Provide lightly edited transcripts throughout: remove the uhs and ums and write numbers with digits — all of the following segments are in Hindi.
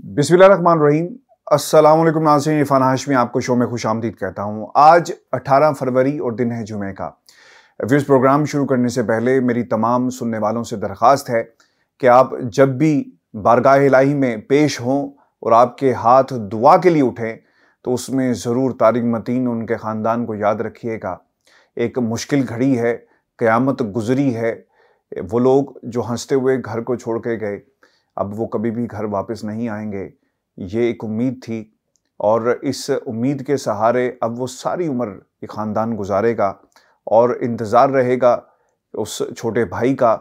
बिस्मिल्लाहिर्रहमानिर्रहीम। अस्सलाम वालेकुम नाज़रीन, इरफान हाशमी आपको शो में खुशामदीद कहता हूँ। आज 18 फरवरी और दिन है जुमे का। व्यूज़, प्रोग्राम शुरू करने से पहले मेरी तमाम सुनने वालों से दरख्वास्त है कि आप जब भी बारगाह इलाही में पेश हों और आपके हाथ दुआ के लिए उठें तो उसमें ज़रूर तारिक मतीन उनके ख़ानदान को याद रखिएगा। एक मुश्किल घड़ी है, क़यामत गुज़री है। वो लोग जो हंसते हुए घर को छोड़ के गए, अब वो कभी भी घर वापस नहीं आएंगे, ये एक उम्मीद थी और इस उम्मीद के सहारे अब वो सारी उम्र ये ख़ानदान गुजारेगा और इंतज़ार रहेगा उस छोटे भाई का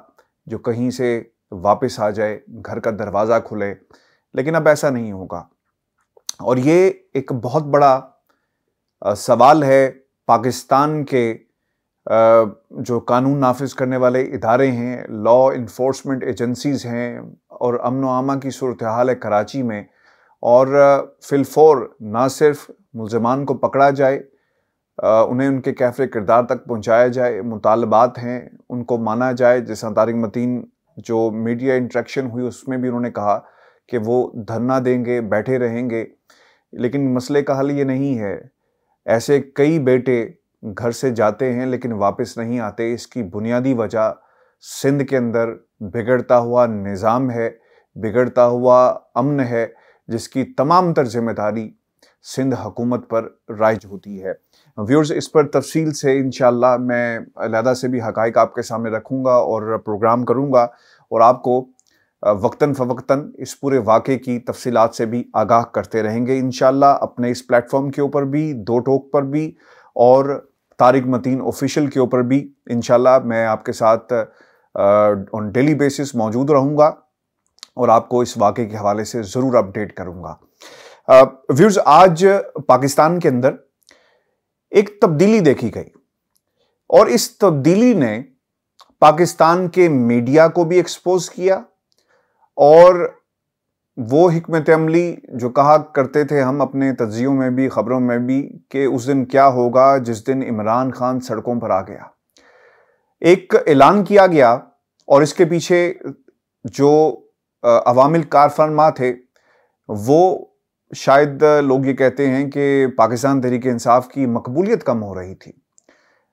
जो कहीं से वापस आ जाए, घर का दरवाज़ा खुले। लेकिन अब ऐसा नहीं होगा और ये एक बहुत बड़ा सवाल है पाकिस्तान के जो कानून नाफिज करने वाले इदारे हैं, लॉ इन्फोर्समेंट एजेंसीज़ हैं और अमन व आमा की सूरत हाल है कराची में। और फिलफौर ना सिर्फ मुल्ज़िमान को पकड़ा जाए, उन्हें उनके कैफ़े किरदार तक पहुँचाया जाए, मुतालबात हैं उनको माना जाए। जैसा तारिक मतीन जो मीडिया इंटरेक्शन हुई उसमें भी उन्होंने कहा कि वो धरना देंगे, बैठे रहेंगे। लेकिन मसले का हल ये नहीं है। ऐसे कई बेटे घर से जाते हैं लेकिन वापस नहीं आते। इसकी बुनियादी वजह सिंध के अंदर बिगड़ता हुआ निज़ाम है, बिगड़ता हुआ अमन है, जिसकी तमाम तर जिम्मेदारी सिंध हुकूमत पर राइज होती है। व्यूअर्स, इस पर तफसील से इंशाअल्लाह मैं अलहदा से भी हक़ाइक़ आपके सामने रखूँगा और प्रोग्राम करूँगा और आपको वक्तन फ़वक्तन इस पूरे वाक़े की तफसीलात से भी आगाह करते रहेंगे इंशाअल्लाह, अपने इस प्लेटफॉर्म के ऊपर भी, दो टोक पर भी और तारिक मतीन ऑफिशियल के ऊपर भी इंशाअल्लाह मैं आपके साथ ऑन डेली बेसिस मौजूद रहूँगा और आपको इस वाक़े के हवाले से ज़रूर अपडेट करूँगा। व्यूअर्स, आज पाकिस्तान के अंदर एक तब्दीली देखी गई और इस तब्दीली ने पाकिस्तान के मीडिया को भी एक्सपोज किया और वो हिकमत अमली जो कहा करते थे हम अपने तज्ज़ियों में भी, ख़बरों में भी, कि उस दिन क्या होगा जिस दिन इमरान खान सड़कों पर आ गया। एक ऐलान किया गया और इसके पीछे जो अवामिल कारफरमा थे वो शायद लोग ये कहते हैं कि पाकिस्तान तहरीक-ए-इंसाफ की मकबूलियत कम हो रही थी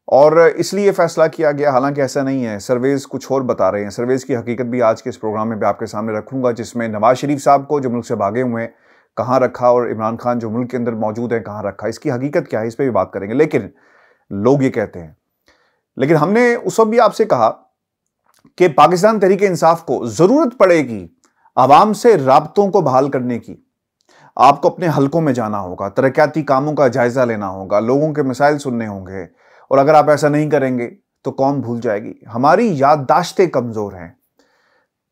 और इसलिए फ़ैसला किया गया। हालांकि ऐसा नहीं है, सर्वेज़ कुछ और बता रहे हैं। सर्वेज़ की हकीकत भी आज के इस प्रोग्राम में भी आपके सामने रखूंगा, जिसमें नवाज शरीफ साहब को जो मुल्क से भागे हुए हैं कहाँ रखा और इमरान खान जो मुल्क के अंदर मौजूद है कहाँ रखा, इसकी हकीकत क्या है, इस पर भी बात करेंगे। लेकिन लोग ये कहते हैं, लेकिन हमने उस वक्त भी आपसे कहा कि पाकिस्तान तहरीक-ए-इंसाफ को ज़रूरत पड़ेगी आवाम से राब्तों को बहाल करने की। आपको अपने हलकों में जाना होगा, तरक्याती कामों का जायज़ा लेना होगा, लोगों के मसाइल सुनने होंगे और अगर आप ऐसा नहीं करेंगे तो कौम भूल जाएगी। हमारी याददाश्तें कमज़ोर हैं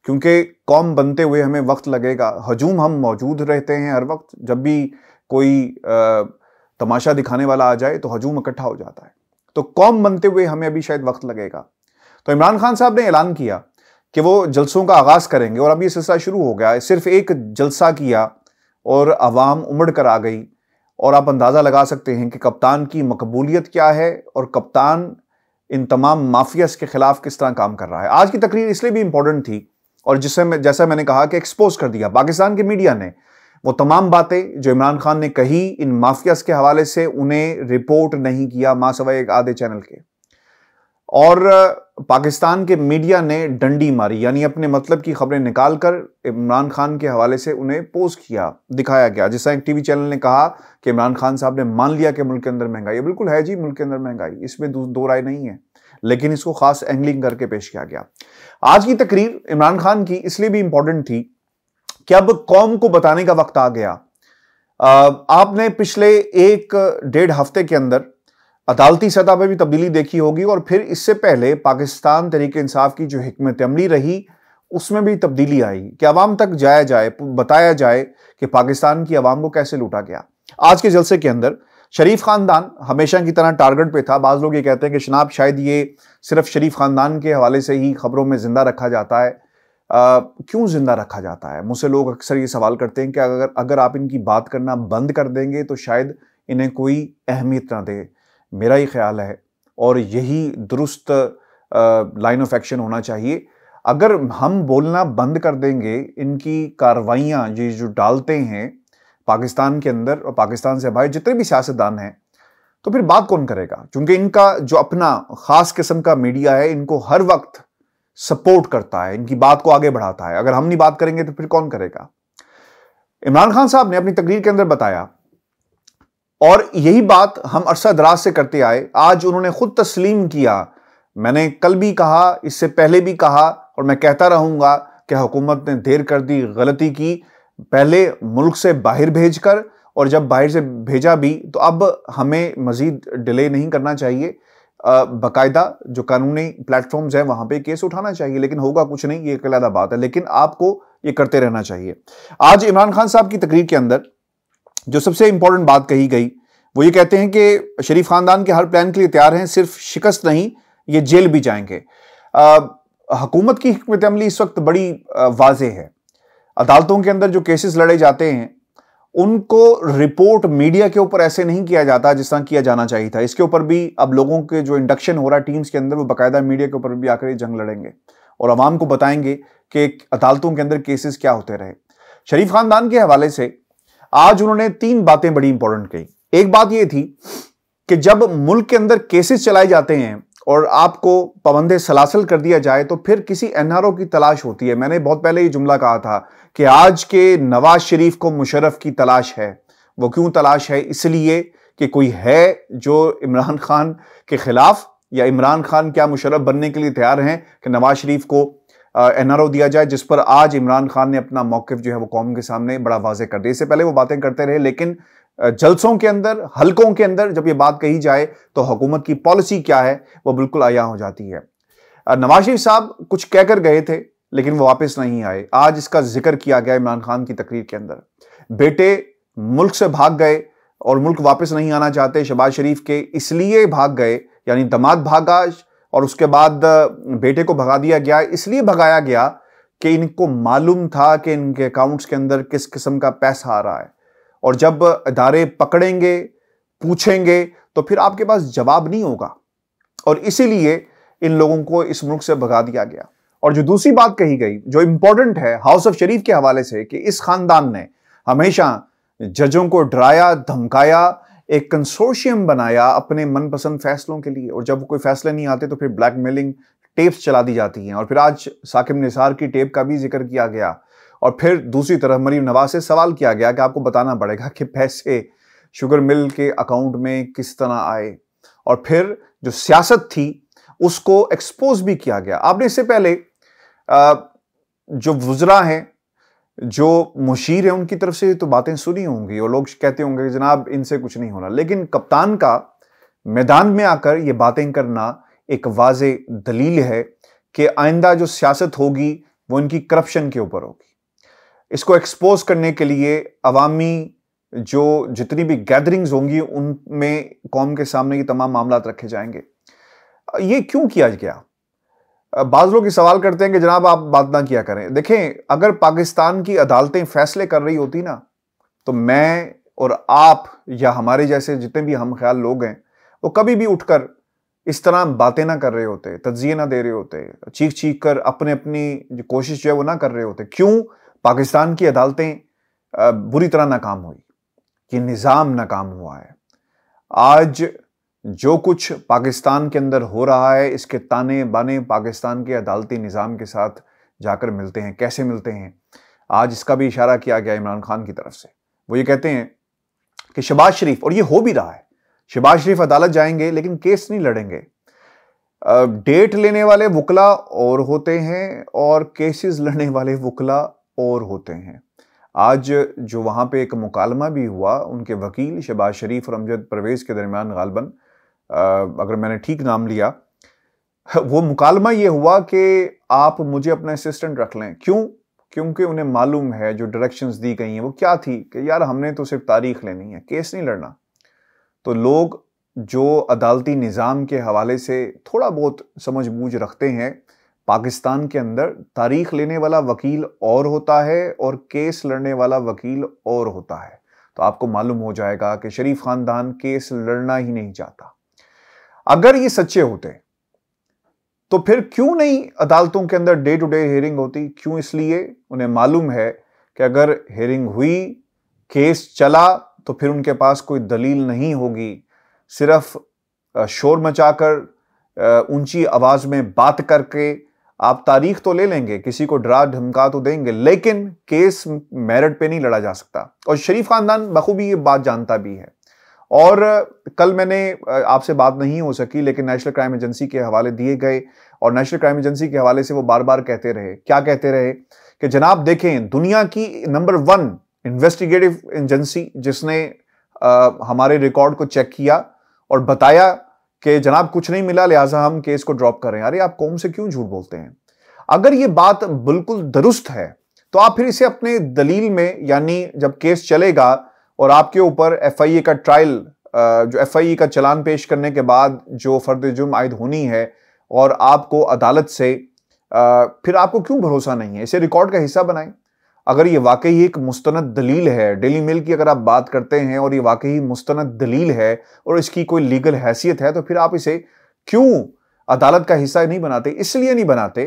क्योंकि कौम बनते हुए हमें वक्त लगेगा। हजूम हम मौजूद रहते हैं हर वक्त, जब भी कोई तमाशा दिखाने वाला आ जाए तो हजूम इकट्ठा हो जाता है। तो कौम बनते हुए हमें अभी शायद वक्त लगेगा। तो इमरान खान साहब ने ऐलान किया कि वो जलसों का आगाज़ करेंगे और अब ये सिलसिला शुरू हो गया। सिर्फ एक जलसा किया और अवाम उमड़ कर आ गई और आप अंदाज़ा लगा सकते हैं कि कप्तान की मकबूलियत क्या है और कप्तान इन तमाम माफियास के खिलाफ किस तरह काम कर रहा है। आज की तकरीर इसलिए भी इंपॉर्टेंट थी और जैसा मैंने कहा कि एक्सपोज कर दिया पाकिस्तान के मीडिया ने वो तमाम बातें जो इमरान खान ने कही इन माफियास के हवाले से, उन्हें रिपोर्ट नहीं किया मां सवाए एक आधे चैनल के। और पाकिस्तान के मीडिया ने डंडी मारी, यानी अपने मतलब की खबरें निकालकर इमरान खान के हवाले से उन्हें पोस्ट किया, दिखाया गया। जैसा एक टीवी चैनल ने कहा कि इमरान खान साहब ने मान लिया कि मुल्क के अंदर महंगाई, बिल्कुल है जी, मुल्क के अंदर महंगाई, इसमें दो राय नहीं है, लेकिन इसको खास एंगलिंग करके पेश किया गया। आज की तकरीर इमरान खान की इसलिए भी इंपॉर्टेंट थी कि अब कौम को बताने का वक्त आ गया। आपने पिछले 1-1.5 हफ्ते के अंदर अदालती सतह पर भी तब्दीली देखी होगी और फिर इससे पहले पाकिस्तान तहरीक-ए-इंसाफ की जो हिकमत अमली रही उसमें भी तब्दीली आई कि अवाम तक जाया जाए, बताया जाए कि पाकिस्तान की अवाम को कैसे लूटा गया। आज के जलसे के अंदर शरीफ खानदान हमेशा की तरह टारगेट पे था। बाज़ लोग ये कहते हैं कि जनाब शायद ये सिर्फ शरीफ खानदान के हवाले से ही खबरों में जिंदा रखा जाता है। क्यों जिंदा रखा जाता है? मुझसे लोग अक्सर ये सवाल करते हैं कि अगर आप इनकी बात करना बंद कर देंगे तो शायद इन्हें कोई अहमियत ना दे। मेरा ही ख्याल है और यही दुरुस्त लाइन ऑफ एक्शन होना चाहिए। अगर हम बोलना बंद कर देंगे, इनकी कार्रवाइयां ये जो डालते हैं पाकिस्तान के अंदर और पाकिस्तान से बाहर जितने भी सियासतदान हैं, तो फिर बात कौन करेगा? क्योंकि इनका जो अपना खास किस्म का मीडिया है, इनको हर वक्त सपोर्ट करता है, इनकी बात को आगे बढ़ाता है। अगर हम नहीं बात करेंगे तो फिर कौन करेगा? इमरान खान साहब ने अपनी तकरीर के अंदर बताया, और यही बात हम अरसा दराज से करते आए। आज उन्होंने खुद तस्लीम किया, मैंने कल भी कहा, इससे पहले भी कहा और मैं कहता रहूंगा कि हुकूमत ने देर कर दी, गलती की, पहले मुल्क से बाहर भेजकर, और जब बाहर से भेजा भी तो अब हमें मजीद डिले नहीं करना चाहिए, बाकायदा जो कानूनी प्लेटफॉर्म्स हैं वहां पे केस उठाना चाहिए। लेकिन होगा कुछ नहीं, ये एक अलग बात है, लेकिन आपको ये करते रहना चाहिए। आज इमरान खान साहब की तकरीर के अंदर जो सबसे इंपॉर्टेंट बात कही गई वो ये कहते हैं कि शरीफ खानदान के हर प्लान के लिए तैयार हैं, सिर्फ शिकस्त नहीं, ये जेल भी जाएंगे। हुकूमत की हिकमत अमली इस वक्त बड़ी वाज़ेह है। अदालतों के अंदर जो केसेस लड़े जाते हैं उनको रिपोर्ट मीडिया के ऊपर ऐसे नहीं किया जाता जिस तरह किया जाना चाहिए था। इसके ऊपर भी अब लोगों के जो इंडक्शन हो रहा है टीम्स के अंदर, वो बाकायदा मीडिया के ऊपर भी आकर ये जंग लड़ेंगे और आवाम को बताएंगे कि अदालतों के अंदर केसेस क्या होते रहे। शरीफ खानदान के हवाले से आज उन्होंने 3 बातें बड़ी इंपॉर्टेंट कही। एक बात यह थी कि जब मुल्क के अंदर केसेस चलाए जाते हैं और आपको पाबंदे सलासल कर दिया जाए तो फिर किसी एनआरओ की तलाश होती है। मैंने बहुत पहले ये जुमला कहा था कि आज के नवाज शरीफ को मुशर्रफ की तलाश है। वो क्यों तलाश है? इसलिए कि कोई है जो इमरान खान के खिलाफ, या इमरान खान क्या मुशर्रफ बनने के लिए तैयार हैं कि नवाज शरीफ को एनआरओ दिया जाए, जिस पर आज इमरान खान ने अपना मौकिफ जो है वो कौम के सामने बड़ा वाज़ेह कर दिया। इससे पहले वो बातें करते रहे, लेकिन जलसों के अंदर, हलकों के अंदर जब ये बात कही जाए तो हुकूमत की पॉलिसी क्या है वो बिल्कुल आया हो जाती है। नवाज शरीफ साहब कुछ कहकर गए थे लेकिन वो वापस नहीं आए। आज इसका जिक्र किया गया इमरान खान की तकरीर के अंदर। बेटे मुल्क से भाग गए और मुल्क वापस नहीं आना चाहते शहबाज शरीफ के, इसलिए भाग गए, यानी दामाद भागा और उसके बाद बेटे को भगा दिया गया। इसलिए भगाया गया कि इनको मालूम था कि इनके अकाउंट्स के अंदर किस किस्म का पैसा आ रहा है, और जब इदारे पकड़ेंगे, पूछेंगे तो फिर आपके पास जवाब नहीं होगा, और इसीलिए इन लोगों को इस मुल्क से भगा दिया गया। और जो दूसरी बात कही गई जो इंपॉर्टेंट है हाउस ऑफ शरीफ के हवाले से, कि इस खानदान ने हमेशा जजों को डराया, धमकाया, एक कंसोर्शियम बनाया अपने मनपसंद फैसलों के लिए, और जब कोई फैसले नहीं आते तो फिर ब्लैकमेलिंग टेप्स चला दी जाती हैं। और फिर आज साकिब निसार की टेप का भी जिक्र किया गया, और फिर दूसरी तरफ मरीम नवाज से सवाल किया गया कि आपको बताना पड़ेगा कि पैसे शुगर मिल के अकाउंट में किस तरह आए, और फिर जो सियासत थी उसको एक्सपोज भी किया गया। आपने इससे पहले जो वुज़रा हैं, जो मुशीर हैं, उनकी तरफ से तो बातें सुनी होंगी और लोग कहते होंगे कि जनाब इनसे कुछ नहीं होना, लेकिन कप्तान का मैदान में आकर ये बातें करना एक वाज़े दलील है कि आइंदा जो सियासत होगी वो इनकी करप्शन के ऊपर होगी। इसको एक्सपोज करने के लिए अवामी जो जितनी भी गैदरिंग्स होंगी उनमें कौम के सामने ये तमाम मामला रखे जाएंगे। ये क्यों किया गया? बाज लोग ये सवाल करते हैं कि जनाब आप बात ना किया करें। देखें, अगर पाकिस्तान की अदालतें फैसले कर रही होती ना, तो मैं और आप या हमारे जैसे जितने भी हम ख्याल लोग हैं वो कभी भी उठकर इस तरह बातें ना कर रहे होते, तज्जिए ना दे रहे होते, चीख चीख कर अपनी जो कोशिश जो है वो ना कर रहे होते। क्यों? पाकिस्तान की अदालतें बुरी तरह नाकाम हुई, कि निज़ाम नाकाम हुआ है। आज जो कुछ पाकिस्तान के अंदर हो रहा है, इसके ताने बाने पाकिस्तान के अदालती निज़ाम के साथ जाकर मिलते हैं। कैसे मिलते हैं? आज इसका भी इशारा किया गया इमरान खान की तरफ से। वो ये कहते हैं कि शहबाज शरीफ, और ये हो भी रहा है, शहबाज शरीफ अदालत जाएंगे लेकिन केस नहीं लड़ेंगे। डेट लेने वाले वकला और होते हैं और केसेस लड़ने वाले वकला और होते हैं। आज जो वहाँ पे एक मुकालमा भी हुआ उनके वकील शहबाज शरीफ और अमजद परवेज़ के दरमियान, गालबन अगर मैंने ठीक नाम लिया, वो मुकालमा ये हुआ कि आप मुझे अपना असिस्टेंट रख लें। क्यों? क्योंकि उन्हें मालूम है जो डायरेक्शंस दी गई हैं वो क्या थी, कि यार हमने तो सिर्फ तारीख लेनी है, केस नहीं लड़ना। तो लोग जो अदालती निज़ाम के हवाले से थोड़ा बहुत समझ बूझ रखते हैं, पाकिस्तान के अंदर तारीख लेने वाला वकील और होता है और केस लड़ने वाला वकील और होता है। तो आपको मालूम हो जाएगा कि शरीफ खानदान केस लड़ना ही नहीं चाहता। अगर ये सच्चे होते तो फिर क्यों नहीं अदालतों के अंदर डे टू डे हियरिंग होती? क्यों? इसलिए उन्हें मालूम है कि अगर हियरिंग हुई, केस चला, तो फिर उनके पास कोई दलील नहीं होगी। सिर्फ शोर मचाकर, ऊंची आवाज में बात करके आप तारीख तो ले लेंगे, किसी को डरा धमका तो देंगे, लेकिन केस मेरिट पे नहीं लड़ा जा सकता। और शरीफ खानदान बखूबी ये बात जानता भी है। और कल मैंने आपसे बात नहीं हो सकी, लेकिन नेशनल क्राइम एजेंसी के हवाले दिए गए और नेशनल क्राइम एजेंसी के हवाले से वो बार बार कहते रहे, क्या कहते रहे कि जनाब देखें, दुनिया की नंबर 1 इन्वेस्टिगेटिव एजेंसी जिसने हमारे रिकॉर्ड को चेक किया और बताया कि जनाब कुछ नहीं मिला, लिहाजा हम केस को ड्रॉप करें। अरे आप कौम से क्यों झूठ बोलते हैं? अगर ये बात बिल्कुल दुरुस्त है तो आप फिर इसे अपने दलील में, यानी जब केस चलेगा और आपके ऊपर एफआईए का ट्रायल, जो एफआईए का चालान पेश करने के बाद जो फर्द जुर्म आयद होनी है और आपको अदालत से, फिर आपको क्यों भरोसा नहीं है? इसे रिकॉर्ड का हिस्सा बनाएं। अगर ये वाकई एक मुस्तनद दलील है, डेली मेल की अगर आप बात करते हैं और ये वाकई मुस्तनद दलील है और इसकी कोई लीगल हैसियत है, तो फिर आप इसे क्यों अदालत का हिस्सा नहीं बनाते? इसलिए नहीं बनाते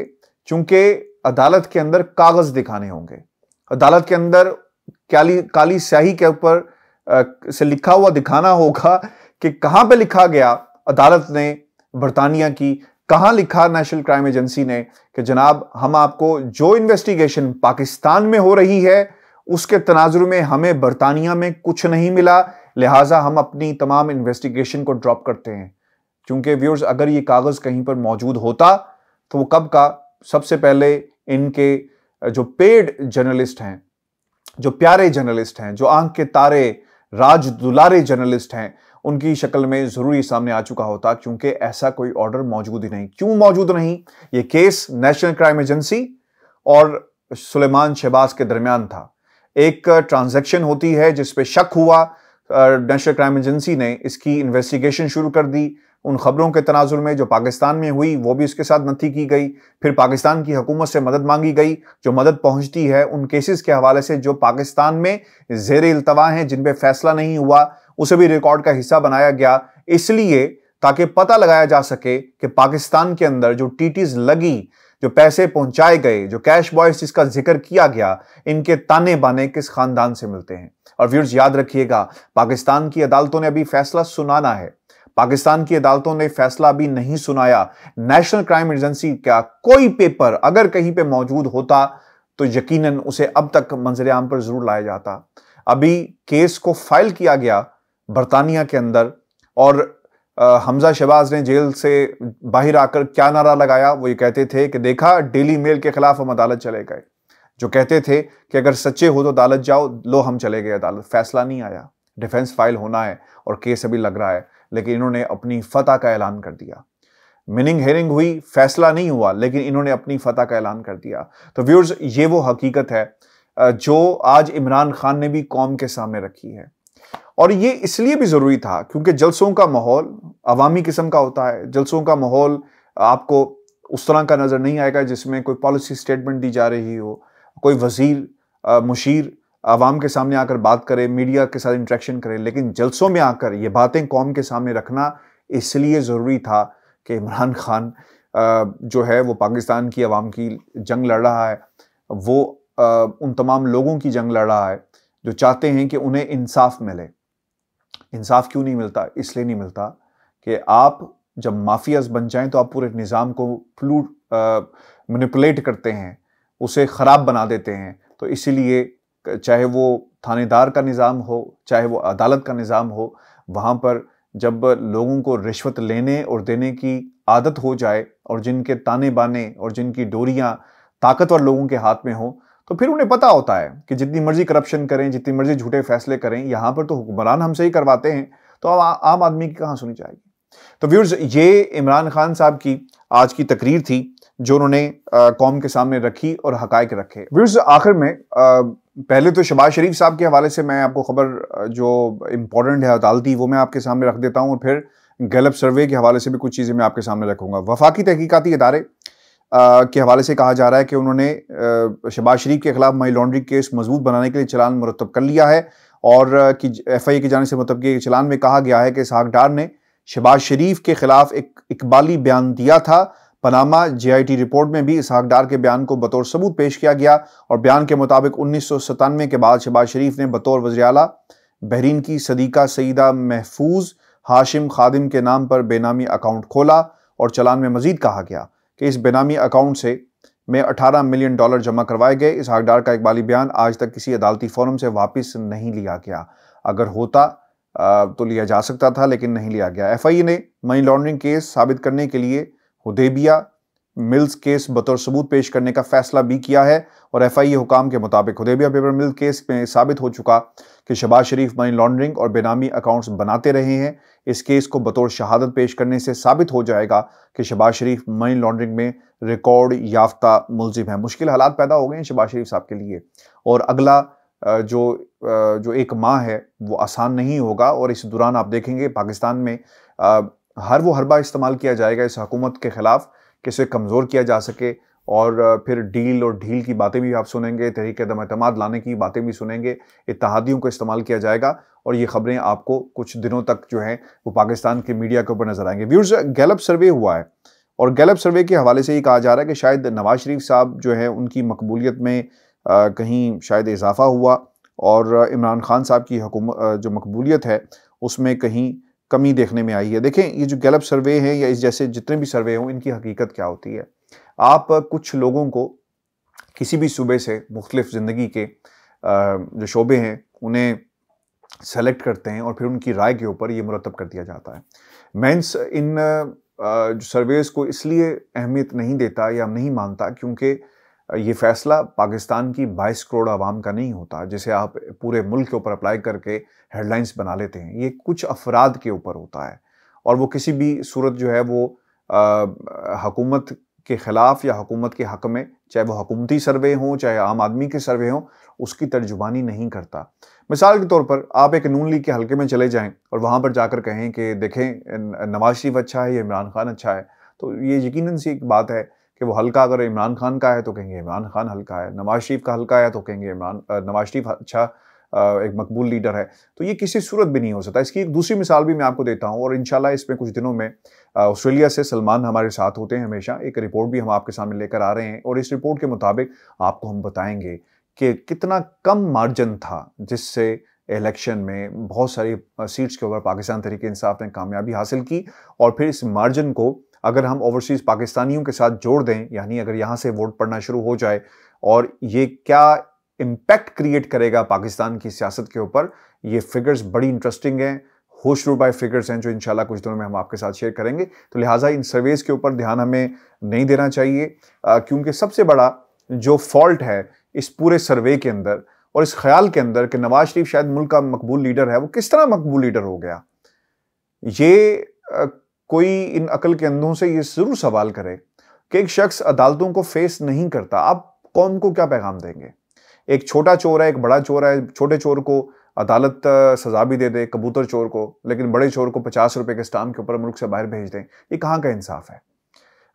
क्योंकि अदालत के अंदर कागज दिखाने होंगे, अदालत के अंदर काली स्याही के ऊपर से लिखा हुआ दिखाना होगा कि कहां पे लिखा गया अदालत ने बरतानिया की, कहां लिखा नेशनल क्राइम एजेंसी ने कि जनाब हम आपको जो इन्वेस्टिगेशन पाकिस्तान में हो रही है उसके तनाजुर में हमें बरतानिया में कुछ नहीं मिला, लिहाजा हम अपनी तमाम इन्वेस्टिगेशन को ड्रॉप करते हैं। क्योंकि व्यूअर्स, अगर ये कागज कहीं पर मौजूद होता तो वो कब का, सबसे पहले इनके जो पेड जर्नलिस्ट हैं, जो प्यारे जर्नलिस्ट हैं, जो आंख के तारे, राज दुलारे जर्नलिस्ट हैं, उनकी शक्ल में जरूर सामने आ चुका होता। क्योंकि ऐसा कोई ऑर्डर मौजूद ही नहीं। क्यों मौजूद नहीं? ये केस नेशनल क्राइम एजेंसी और सुलेमान शहबाज के दरमियान था। एक ट्रांजैक्शन होती है जिस पे शक हुआ, नेशनल क्राइम एजेंसी ने इसकी इन्वेस्टिगेशन शुरू कर दी। उन खबरों के तनाजुर में जो पाकिस्तान में हुई वो भी इसके साथ नथी की गई। फिर पाकिस्तान की हुकूमत से मदद मांगी गई। जो मदद पहुंचती है उन केसेस के हवाले से जो पाकिस्तान में ज़ेर इल्तवा हैं, जिन पे फैसला नहीं हुआ, उसे भी रिकॉर्ड का हिस्सा बनाया गया, इसलिए ताकि पता लगाया जा सके कि पाकिस्तान के अंदर जो टीटीज लगी, जो पैसे पहुंचाए गए, जो कैश बॉयज जिसका जिक्र किया गया, इनके ताने बाने किस खानदान से मिलते हैं। और व्यूअर्स याद रखिएगा, पाकिस्तान की अदालतों ने अभी फैसला सुनाना है। पाकिस्तान की अदालतों ने फैसला अभी नहीं सुनाया। नेशनल क्राइम एजेंसी का कोई पेपर अगर कहीं पे मौजूद होता तो यकीनन उसे अब तक मंजर आम पर जरूर लाया जाता। अभी केस को फाइल किया गया बरतानिया के अंदर और हमजा शहबाज ने जेल से बाहर आकर क्या नारा लगाया? वो ये कहते थे कि देखा, डेली मेल के खिलाफ हम अदालत चले गए। जो कहते थे कि अगर सच्चे हो तो अदालत जाओ, लो हम चले गए अदालत। फैसला नहीं आया, डिफेंस फाइल होना है और केस अभी लग रहा है, लेकिन इन्होंने अपनी फतह का ऐलान कर दिया। मीनिंग हेयरिंग हुई, फैसला नहीं हुआ, लेकिन इन्होंने अपनी फतह का ऐलान कर दिया। तो व्यूअर्स, ये वो हकीकत है जो आज इमरान खान ने भी कौम के सामने रखी है। और ये इसलिए भी जरूरी था क्योंकि जलसों का माहौल अवामी किस्म का होता है। जलसों का माहौल आपको उस तरह का नजर नहीं आएगा जिसमें कोई पॉलिसी स्टेटमेंट दी जा रही हो, कोई वजीर मुशीर आवाम के सामने आकर बात करे, मीडिया के साथ इंटरेक्शन करे। लेकिन जलसों में आकर ये बातें कौम के सामने रखना इसलिए ज़रूरी था कि इमरान खान जो है वो पाकिस्तान की आवाम की जंग लड़ रहा है। वो उन तमाम लोगों की जंग लड़ रहा है जो चाहते हैं कि उन्हें इंसाफ मिले। इंसाफ क्यों नहीं मिलता? इसलिए नहीं मिलता कि आप जब माफियाज बन जाएं तो आप पूरे निज़ाम को मैनिपुलेट करते हैं, उसे ख़राब बना देते हैं। तो इसीलिए चाहे वो थानेदार का निज़ाम हो, चाहे वो अदालत का निज़ाम हो, वहाँ पर जब लोगों को रिश्वत लेने और देने की आदत हो जाए और जिनके ताने बाने और जिनकी डोरियां ताकतवर लोगों के हाथ में हो, तो फिर उन्हें पता होता है कि जितनी मर्जी करप्शन करें, जितनी मर्जी झूठे फैसले करें, यहाँ पर तो हुक्मरान हमसे ही करवाते हैं, तो आम आदमी की कहाँ सुनी जाएगी। तो व्यूअर्स, ये इमरान खान साहब की आज की तकरीर थी जो उन्होंने कौम के सामने रखी और हकायक रखे। व्यूअर्स, आखिर में पहले तो शहबाज शरीफ साहब के हवाले से मैं आपको खबर जो इंपॉर्टेंट है अदालती, वो मैं आपके सामने रख देता हूँ, और फिर गैलप सर्वे के हवाले से भी कुछ चीज़ें मैं आपके सामने रखूँगा। वफाकी तहकीकाती इदारे के हवाले से कहा जा रहा है कि उन्होंने शहबाज शरीफ के खिलाफ मनी लॉन्ड्रिंग केस मजबूत बनाने के लिए चलान मुरतब कर लिया है, और कि FIA की जानिब से मतलब कि चलान में कहा गया है कि इसहाक डार ने शहबाज शरीफ के खिलाफ एक इकबाली बयान दिया था, पनामा JIT रिपोर्ट में भी इसहाक डार के बयान को बतौर सबूत पेश किया गया और बयान के मुताबिक 1997 के बाद शहबाज शरीफ ने बतौर वज़ीर आला बहरीन की सदीका सईदा महफूज हाशिम खादिम के नाम पर बेनामी अकाउंट खोला और चलान में मजीद कहा गया कि इस बेनामी अकाउंट में $18 मिलियन जमा करवाए गए। इसहाक डार का इकबाली बयान आज तक किसी अदालती फोरम से वापस नहीं लिया गया। अगर होता तो लिया जा सकता था, लेकिन नहीं लिया गया। FIA ने मनी लॉन्ड्रिंग केस साबित करने के लिए हुदैबिया मिल्स केस बतौर सबूत पेश करने का फैसला भी किया है और FIA हुकाम के मुताबिक हुदैबिया पेपर मिल केस में साबित हो चुका कि शहबाज शरीफ मनी लॉन्ड्रिंग और बेनामी अकाउंट्स बनाते रहे हैं। इस केस को बतौर शहादत पेश करने से साबित हो जाएगा कि शहबाज शरीफ मनी लॉन्ड्रिंग में रिकॉर्ड याफ्ता मुलजिम है। मुश्किल हालात पैदा हो गए हैं शहबाज शरीफ साहब के लिए और अगला जो एक माह है वो आसान नहीं होगा और इस दौरान आप देखेंगे पाकिस्तान में हर वो हरबा इस्तेमाल किया जाएगा इस हुकूमत के खिलाफ कि इसे कमज़ोर किया जा सके और फिर डील और ढील की बातें भी आप सुनेंगे, तहरीक अदम एतमाद लाने की बातें भी सुनेंगे, इत्तेहादियों को इस्तेमाल किया जाएगा और ये खबरें आपको कुछ दिनों तक जो है वो पाकिस्तान के मीडिया के ऊपर नजर आएंगे। व्यूअर्स, गैलप सर्वे हुआ है और गैलप सर्वे के हवाले से ये कहा जा रहा है कि शायद नवाज शरीफ साहब जो है उनकी मकबूलियत में कहीं शायद इजाफा हुआ और इमरान खान साहब की जो मकबूलियत है उसमें कहीं कमी देखने में आई है। देखें, ये जो गैलप सर्वे है या इस जैसे जितने भी सर्वे हों, इनकी हकीकत क्या होती है। आप कुछ लोगों को किसी भी सूबे से मुख्तलिफ ज़िंदगी के जो शोबे हैं उन्हें सेलेक्ट करते हैं और फिर उनकी राय के ऊपर ये मुरतब कर दिया जाता है। मैं इन जो सर्वेस को इसलिए अहमियत नहीं देता या नहीं मानता क्योंकि ये फैसला पाकिस्तान की 22 करोड़ आवाम का नहीं होता जिसे आप पूरे मुल्क के ऊपर अप्लाई करके हेडलाइंस बना लेते हैं। ये कुछ अफराद के ऊपर होता है और वो किसी भी सूरत जो है वो हुकूमत के ख़िलाफ़ या हुकूमत के हक़ में, चाहे वो हुकूमती सर्वे हों चाहे आम आदमी के सर्वे हों, उसकी तर्जुमानी नहीं करता। मिसाल के तौर पर आप एक नून लीग के हल्के में चले जाएं और वहाँ पर जाकर कहें कि देखें नवाज शरीफ अच्छा है या इमरान खान अच्छा है, तो ये यकीनन सी एक बात है कि वो हल्का अगर इमरान खान का है तो कहेंगे इमरान खान हल्का है, नवाज शरीफ का हल्का है तो कहेंगे नवाज शरीफ अच्छा एक मकबूल लीडर है। तो ये किसी सूरत भी नहीं हो सकता। इसकी एक दूसरी मिसाल भी मैं आपको देता हूँ और इंशाल्लाह इसमें कुछ दिनों में ऑस्ट्रेलिया से सलमान हमारे साथ होते हैं हमेशा। एक रिपोर्ट भी हम आपके सामने लेकर आ रहे हैं और इस रिपोर्ट के मुताबिक आपको हम बताएंगे कि कितना कम मार्जिन था जिससे इलेक्शन में बहुत सारी सीट्स के ऊपर पाकिस्तान तहरीक इंसाफ ने कामयाबी हासिल की और फिर इस मार्जिन को अगर हम ओवरसीज़ पाकिस्तानियों के साथ जोड़ दें, यानी अगर यहाँ से वोट पड़ना शुरू हो जाए और ये क्या इम्पैक्ट क्रिएट करेगा पाकिस्तान की सियासत के ऊपर, ये फिगर्स बड़ी इंटरेस्टिंग हैं, होश रुबाई फिगर्स हैं जो इंशाल्लाह कुछ दिनों में हम आपके साथ शेयर करेंगे। तो लिहाजा इन सर्वेस के ऊपर ध्यान हमें नहीं देना चाहिए क्योंकि सबसे बड़ा जो फॉल्ट है इस पूरे सर्वे के अंदर और इस ख्याल के अंदर कि नवाज शरीफ शायद मुल्क का मकबूल लीडर है, वो किस तरह मकबूल लीडर हो गया, ये कोई इन अकल के अंधों से ये जरूर सवाल करे कि एक शख्स अदालतों को फेस नहीं करता, आप कौम को क्या पैगाम देंगे। एक छोटा चोर है, एक बड़ा चोर है, छोटे चोर को अदालत सजा भी दे दे, कबूतर चोर को, लेकिन बड़े चोर को 50 रुपए के स्टाम्प के ऊपर मुल्क से बाहर भेज दें, ये कहाँ का इंसाफ है।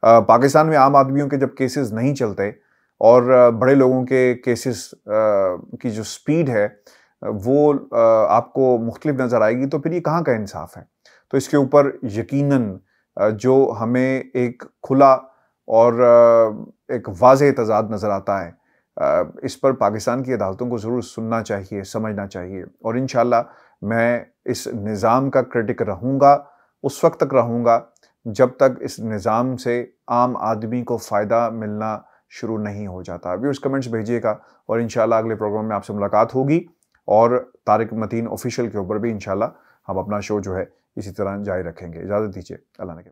पाकिस्तान में आम आदमियों के जब केसेस नहीं चलते और बड़े लोगों के केसेस की जो स्पीड है वो आपको मुख्तलिफ नज़र आएगी, तो फिर ये कहाँ का इंसाफ है। तो इसके ऊपर यकीनन जो हमें एक खुला और एक वाज़ेह तज़ाद नज़र आता है, इस पर पाकिस्तान की अदालतों को ज़रूर सुनना चाहिए, समझना चाहिए और इंशाल्लाह मैं इस निज़ाम का क्रिटिक रहूँगा, उस वक्त तक रहूँगा जब तक इस निज़ाम से आम आदमी को फ़ायदा मिलना शुरू नहीं हो जाता। व्यूअर्स, कमेंट्स भेजिएगा और इंशाल्लाह अगले प्रोग्राम में आपसे मुलाकात होगी और तारिक मतीन ऑफिशियल के ऊपर भी इंशाल्लाह हम अपना शो जो है इसी तरह जारी रखेंगे। इजाज़त दीजिए, अल्लाह ने